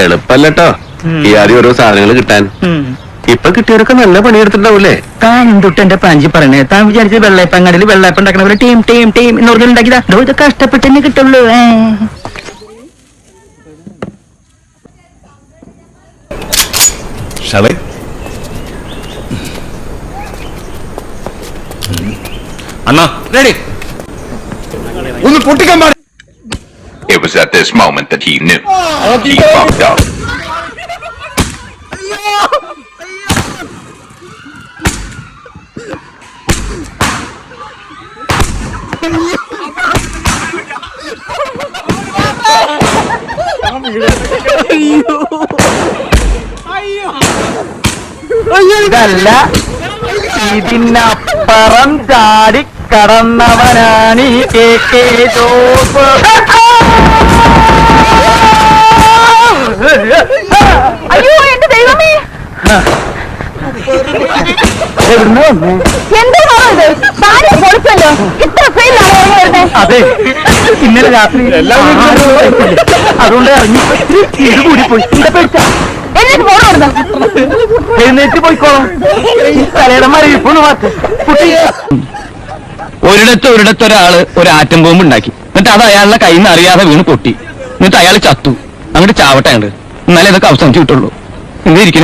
എളുപ്പല്ലോ ഈ ആദ്യം ഓരോ സാധനങ്ങൾ കിട്ടാൻ. ഇപ്പൊ കിട്ടിയവരൊക്കെ നല്ല പണിയെടുത്തിട്ടുണ്ടാവൂലേ? താൻ എന്തൊട്ട് എന്റെ പ്രാഞ്ചി പറഞ്ഞേ? താൻ വിചാരിച്ചത് വെള്ളയപ്പങ്ങാടിയിൽ വെള്ളയപ്പം ഉണ്ടാക്കണ പോലെ ടീം ടീം ടീം എന്ന് പറഞ്ഞുണ്ടാക്കിയതാ? ഇതൊക്കെ കഷ്ടപ്പെട്ടെന്നെ കിട്ടുള്ളൂ. അണ്ണാ റെഡി ഒന്ന് പൊട്ടിക്കാൻ പാടില്ല. It was at this moment that he knew he fucked up. ഇതല്ല, ഇതിനപ്പുറം ചാടി കടന്നവനാണ് ഈ KK ജോസ്. അയ്യോ എന്റെ ദൈവമേ, എവിടുന്ന് വന്നേ? എന്താണോ ഇത്? താനെ പൊളിച്ചല്ലോ, ഇത്ര ഫെയിലാണ് വരുന്നത്. അതെ, ഇന്നലെ രാത്രി അതുകൊണ്ട് ഇറങ്ങി ഇത് കൂടിപ്പോയി. എന്നിട്ട് പോണോ? എഴുന്നേറ്റ് പോയിക്കോളാം. തലയുടെ മരവിപ്പൊന്ന് മാറ്റ് കുട്ടി. ഒരിടത്തൊരാള് ഒരു ആറ്റം ബോംബ് ഉണ്ടാക്കി. എന്നിട്ട് അത് അയാളുടെ കയ്യിൽ നിന്ന് അറിയാതെ വീണ് പൊട്ടി. എന്നിട്ട് അയാൾ ചത്തു. അങ്ങോട്ട് ചാവട്ടെ, എന്നാലേ ഇതൊക്കെ അവസാനിച്ചു കിട്ടുള്ളൂ. ഇങ്ങനെ ഇരിക്കുന്നു.